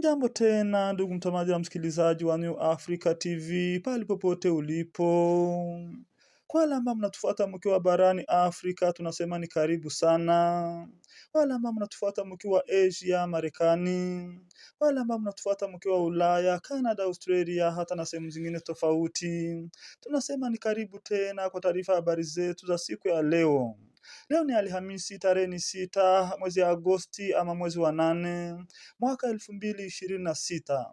Hujambo tena ndugu mtazamaji na msikilizaji wa New Africa TV pale popote ulipo. Kwa wale ambao mnatufuata mkiwa barani Afrika tunasema ni karibu sana. Wale ambao mnatufuata mkiwa Asia, Marekani, wale ambao mnatufuata mkiwa Ulaya, Canada, Australia, hata na sehemu zingine tofauti, tunasema ni karibu tena kwa taarifa habari zetu za siku ya leo. Leo ni Alhamisi tarehe ni 6 mwezi Agosti ama mwezi wa 8 mwaka 2026.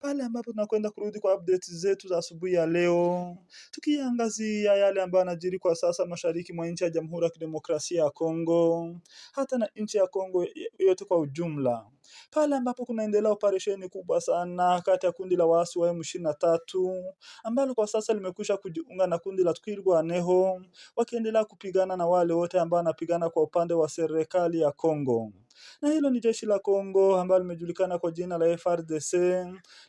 Pale ambapo tunakwenda kurudi kwa update zetu za asubuhi ya leo, tukiangazia yale ambayo yanajiri kwa sasa mashariki mwa nchi ya Jamhuri ya Kidemokrasia ya Kongo, hata na nchi ya Kongo yote kwa ujumla. Pale ambapo kunaendelea operesheni kubwa sana kati ya kundi la waasi wa M23 ambalo kwa sasa limekwisha kujiunga na kundi la Twirwaneho, wakiendelea kupigana na wale wote ambao wanapigana kwa upande wa serikali ya Kongo. Na hilo ni jeshi la Kongo ambalo limejulikana kwa jina la FARDC,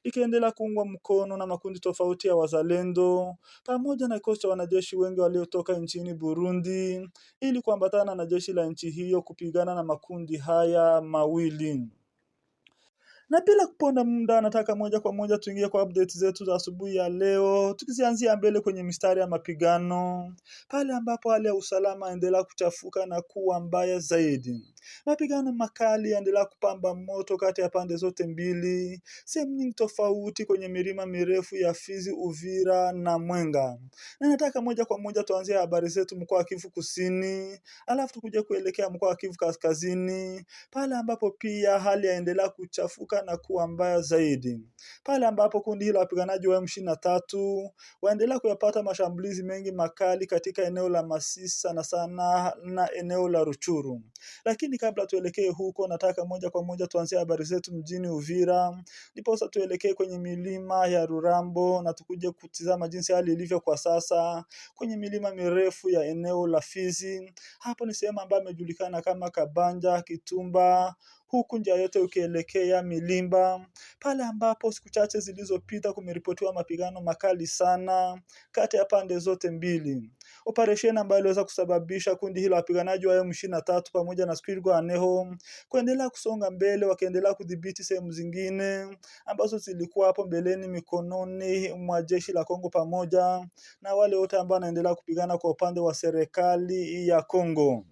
likiendelea kuungwa mkono na makundi tofauti ya wazalendo pamoja na kikosi cha wanajeshi wengi waliotoka nchini Burundi ili kuambatana na jeshi la nchi hiyo kupigana na makundi haya mawili. Na bila kuponda muda nataka moja kwa moja tuingie kwa update zetu za asubuhi ya leo, tukizianzia mbele kwenye mistari ya mapigano pale ambapo hali ya usalama endelea kuchafuka na kuwa mbaya zaidi. Mapigano makali yaendelea kupamba moto kati ya pande zote mbili, sehemu nyingi tofauti kwenye milima mirefu ya Fizi, Uvira na Mwenga. Na nataka moja kwa moja tuanzie habari zetu mkoa wa Kivu Kusini, alafu tukuje kuelekea mkoa wa Kivu Kaskazini, pale ambapo pia hali yaendelea kuchafuka na kuwa mbaya zaidi. Pale ambapo kundi hilo wapiganaji wa M23 waendelea kuyapata mashambulizi mengi makali katika eneo la Masisi sana na eneo la Ruchuru. Lakini kabla tuelekee huko nataka moja kwa moja tuanzie habari zetu mjini Uvira. Ndipo sasa tuelekee kwenye milima ya Rurambo na tukuje kutizama jinsi hali ilivyo kwa sasa kwenye milima mirefu ya eneo la Fizi. Hapo ni sehemu ambayo imejulikana kama Kabanja, Kitumba, huku njia yote ukielekea Milimba, pale ambapo siku chache zilizopita kumeripotiwa mapigano makali sana kati ya pande zote mbili. Operesheni ambayo iliweza kusababisha kundi hilo wapiganaji wa M23 pamoja na Twirwaneho kuendelea kusonga mbele, wakiendelea kudhibiti sehemu zingine ambazo zilikuwa hapo mbeleni mikononi mwa jeshi la Kongo pamoja na wale wote ambao wanaendelea kupigana kwa upande wa serikali ya Kongo.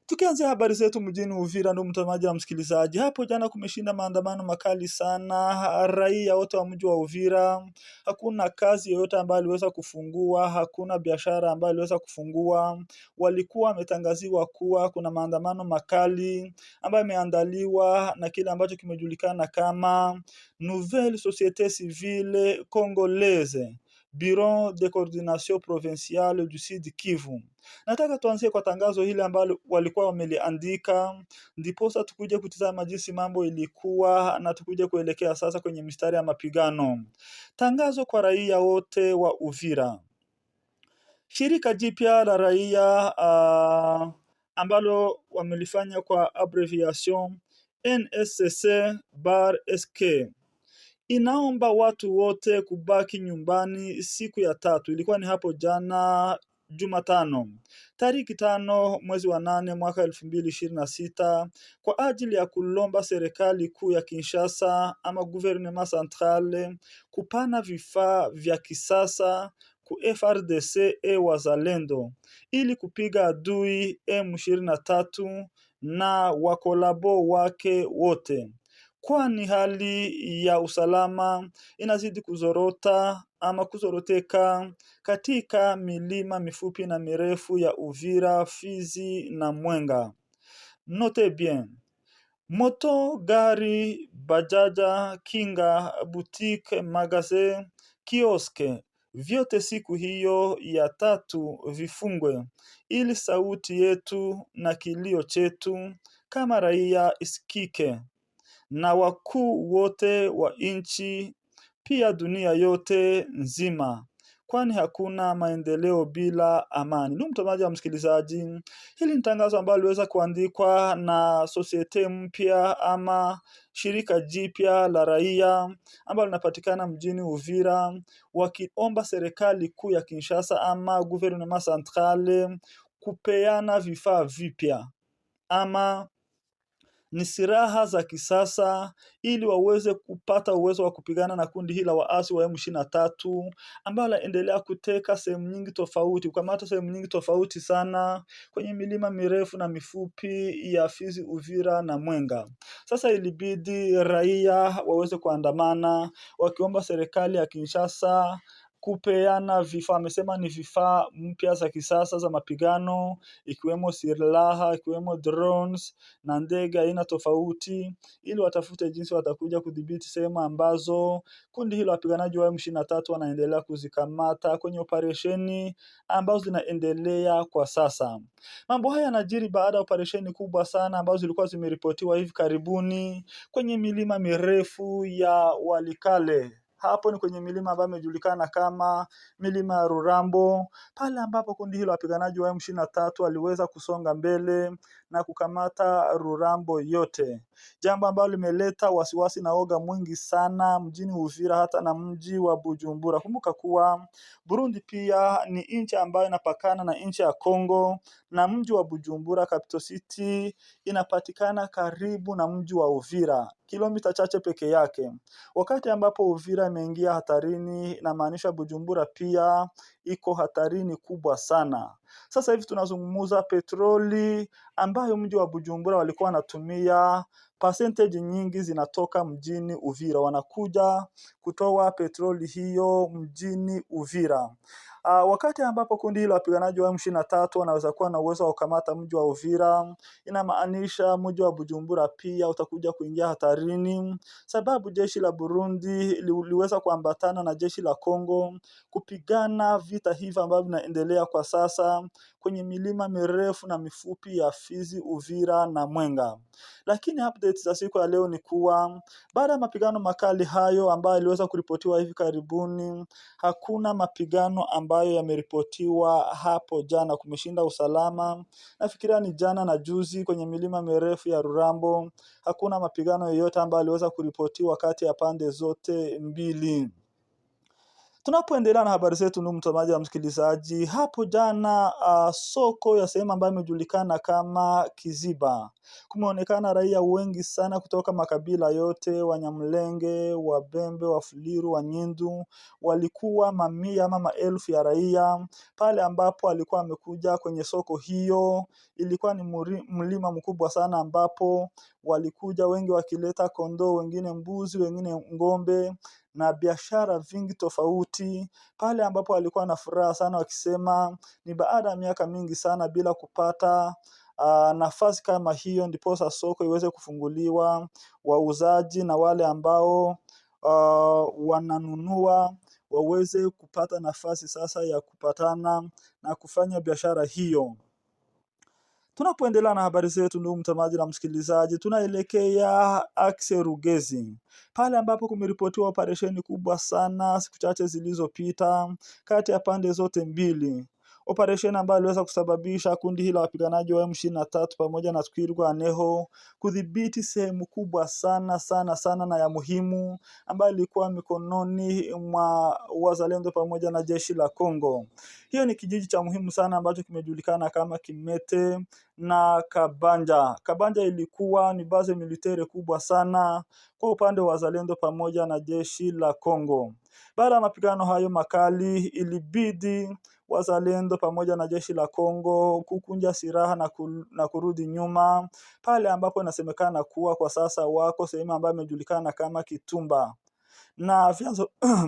Tukianzia habari zetu mjini Uvira ndugu mtazamaji na msikilizaji, hapo jana kumeshinda maandamano makali sana. Raia wote wa mji wa Uvira, hakuna kazi yoyote ambayo iliweza kufungua, hakuna biashara ambayo iliweza kufungua. Walikuwa wametangaziwa kuwa kuna maandamano makali ambayo yameandaliwa na kile ambacho kimejulikana kama Nouvelle Société Civile Congolaise, Bureau de Coordination Provinciale du Sud Kivu. Nataka tuanzie kwa tangazo hili ambalo walikuwa wameliandika, ndipo sasa tukuje kutizama jinsi mambo ilikuwa na tukuje kuelekea sasa kwenye mistari ya mapigano. Tangazo kwa raia wote wa Uvira. Shirika jipya la raia ambalo wamelifanya kwa abbreviation NSCC-SK inaomba watu wote kubaki nyumbani siku ya 3. Ilikuwa ni hapo jana Jumatano, tariki 5 mwezi wa 8 mwaka 2026, kwa ajili ya kulomba serikali kuu ya Kinshasa ama gouvernement central kupana vifaa vya kisasa ku FARDC wazalendo ili kupiga adui M23 na wakolabo wake wote, kwani hali ya usalama inazidi kuzorota ama kuzoroteka katika milima mifupi na mirefu ya Uvira, Fizi na Mwenga. Note bien, moto, gari, bajaja, kinga, boutique, magasin, kioske, vyote siku hiyo ya 3 vifungwe ili sauti yetu na kilio chetu kama raia isikike na wakuu wote wa nchi, pia dunia yote nzima, kwani hakuna maendeleo bila amani. Ndugu mtazamaji na msikilizaji, hili ni tangazo ambalo liweza kuandikwa na societe mpya ama shirika jipya la raia ambalo linapatikana mjini Uvira, wakiomba serikali kuu ya Kinshasa ama gouvernement central kupeana vifaa vipya ama ni silaha za kisasa ili waweze kupata uwezo wa kupigana na kundi hili la waasi wa M23 ambao laendelea kuteka sehemu nyingi tofauti, kukamata sehemu nyingi tofauti sana kwenye milima mirefu na mifupi ya Fizi, Uvira na Mwenga. Sasa ilibidi raia waweze kuandamana wakiomba serikali ya Kinshasa kupeana vifaa, amesema ni vifaa mpya za kisasa za mapigano, ikiwemo silaha, ikiwemo drones na ndege aina tofauti, ili watafute jinsi watakuja kudhibiti sehemu ambazo kundi hilo wapiganaji wa M23 wanaendelea kuzikamata kwenye operesheni ambazo zinaendelea kwa sasa. Mambo haya yanajiri baada ya operesheni kubwa sana ambazo zilikuwa zimeripotiwa hivi karibuni kwenye milima mirefu ya Walikale. Hapo ni kwenye milima ambayo imejulikana kama milima ya Rurambo, pale ambapo kundi hilo wapiganaji wa M23 waliweza kusonga mbele na kukamata Rurambo yote, jambo ambalo limeleta wasiwasi na oga mwingi sana mjini Uvira hata na mji wa Bujumbura. Kumbuka kuwa Burundi pia ni nchi ambayo inapakana na nchi ya Kongo, na mji wa Bujumbura capital city inapatikana karibu na mji wa Uvira, kilomita chache peke yake. Wakati ambapo Uvira imeingia hatarini, na maanisha Bujumbura pia iko hatarini kubwa sana. Sasa hivi tunazungumza petroli ambayo mji wa Bujumbura walikuwa wanatumia, percentage nyingi zinatoka mjini Uvira, wanakuja kutoa petroli hiyo mjini Uvira. Wakati ambapo kundi hilo wapiganaji wa M23 wanaweza kuwa na uwezo wa kukamata mji wa Uvira, inamaanisha mji wa Bujumbura pia utakuja kuingia hatarini, sababu jeshi la Burundi liweza kuambatana na jeshi la Kongo kupigana vita hivi ambavyo vinaendelea kwa sasa kwenye milima mirefu na mifupi ya Fizi, Uvira na Mwenga. Lakini updates za siku ya leo ni kuwa baada ya mapigano makali hayo ambayo yaliweza kuripotiwa hivi karibuni, hakuna mapigano ambayo yameripotiwa hapo jana. Kumeshinda usalama. Nafikiria ni jana na juzi kwenye milima mirefu ya Rurambo, hakuna mapigano yoyote ambayo yaliweza kuripotiwa kati ya pande zote mbili. Tunapoendelea na habari zetu, ndugu mtazamaji na msikilizaji, hapo jana soko ya sehemu ambayo imejulikana kama Kiziba, kumeonekana raia wengi sana kutoka makabila yote, Wanyamulenge, Wabembe, Wafuliru, Wanyindu. Walikuwa mamia ama maelfu ya raia pale ambapo alikuwa amekuja kwenye soko hiyo. Ilikuwa ni mlima mkubwa sana ambapo walikuja wengi wakileta kondoo, wengine mbuzi, wengine ngombe na biashara vingi tofauti, pale ambapo walikuwa na furaha sana wakisema ni baada ya miaka mingi sana bila kupata nafasi kama hiyo, ndipo soko iweze kufunguliwa, wauzaji na wale ambao wananunua waweze kupata nafasi sasa ya kupatana na kufanya biashara hiyo. Tunapoendelea na habari zetu, ndugu mtazamaji na msikilizaji, tunaelekea Axe Rugezi, pale ambapo kumeripotiwa operesheni kubwa sana siku chache zilizopita kati ya pande zote mbili. Operesheni ambayo iliweza kusababisha kundi hili la wapiganaji wa M23 pamoja na Twirwaneho kudhibiti sehemu kubwa sana sana sana na ya muhimu ambayo ilikuwa mikononi mwa wazalendo pamoja na jeshi la Kongo. Hiyo ni kijiji cha muhimu sana ambacho kimejulikana kama Kimete na Kabanja. Kabanja ilikuwa ni base military kubwa sana kwa upande wa wazalendo pamoja na jeshi la Kongo. Baada ya mapigano hayo makali, ilibidi wazalendo pamoja na jeshi la Kongo kukunja silaha na kurudi nyuma, pale ambapo inasemekana kuwa kwa sasa wako sehemu ambayo imejulikana kama Kitumba. Na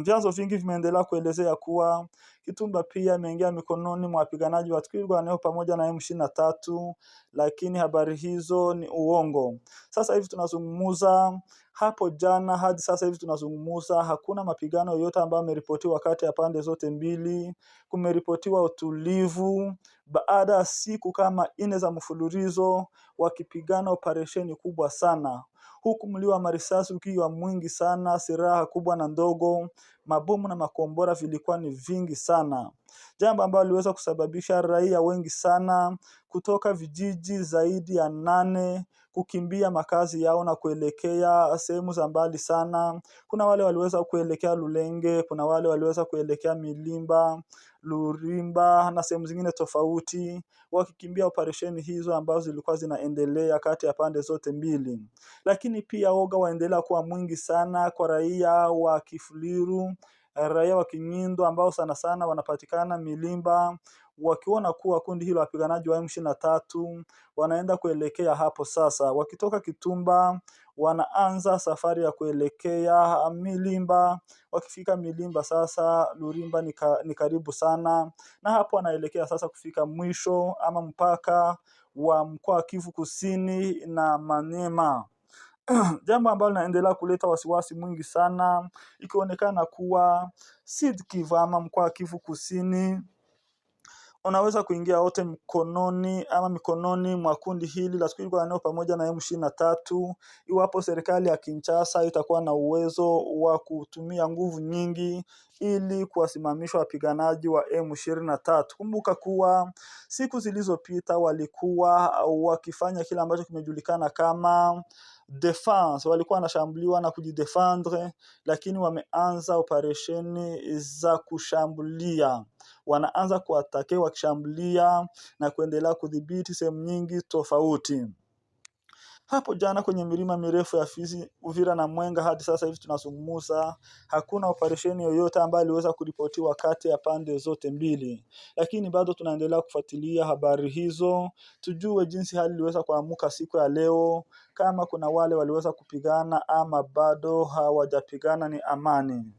vyanzo vingi vimeendelea kuelezea kuwa Kitumba pia imeingia mikononi mwa wapiganaji wa Twirwaneho pamoja na M23, lakini habari hizo ni uongo. Sasa hivi tunazungumza, hapo jana hadi sasa hivi tunazungumza, hakuna mapigano yoyote ambayo yameripotiwa kati ya pande zote mbili. Kumeripotiwa utulivu baada ya siku kama 4 za mfululizo wakipigana operesheni kubwa sana, huku mlio wa marisasi ukiwa mwingi sana, silaha kubwa na ndogo, mabomu na makombora vilikuwa ni vingi sana. jambo ambalo liliweza kusababisha raia wengi sana kutoka vijiji zaidi ya 8 kukimbia makazi yao na kuelekea sehemu za mbali sana. Kuna wale waliweza kuelekea Lulenge, kuna wale waliweza kuelekea Milimba, Lurimba na sehemu zingine tofauti, wakikimbia operesheni hizo ambazo zilikuwa zinaendelea kati ya pande zote mbili. Lakini pia woga waendelea kuwa mwingi sana kwa raia wa Kifuliru, raia wa Kinyindo ambao sana sana wanapatikana Milimba, wakiona kuwa kundi hilo wapiganaji wa M23 wanaenda kuelekea hapo sasa. Wakitoka Kitumba wanaanza safari ya kuelekea Milimba. Wakifika Milimba sasa, Lurimba ni karibu sana, na hapo wanaelekea sasa kufika mwisho ama mpaka wa mkoa wa Kivu Kusini na Maniema. Jambo ambalo linaendelea kuleta wasiwasi mwingi sana, ikionekana kuwa Sud Kivu ama mkoa wa Kivu Kusini unaweza kuingia wote mikononi mwa kundi hili la Twirwaneho pamoja na M23, iwapo serikali ya Kinshasa itakuwa na uwezo wa kutumia nguvu nyingi ili kuwasimamisha wapiganaji wa M23. Kumbuka kuwa siku zilizopita walikuwa wakifanya kile ambacho kimejulikana kama defense, walikuwa wanashambuliwa na kujidefendre, lakini wameanza operesheni za kushambulia. Wanaanza kuatake wakishambulia na kuendelea kudhibiti sehemu nyingi tofauti. Hapo jana kwenye milima mirefu ya Fizi, Uvira na Mwenga, hadi sasa hivi tunazungumza, hakuna operesheni yoyote ambayo iliweza kuripotiwa kati ya pande zote mbili. Lakini bado tunaendelea kufuatilia habari hizo, tujue jinsi hali iliweza kuamuka siku ya leo, kama kuna wale waliweza kupigana ama bado hawajapigana, ni amani.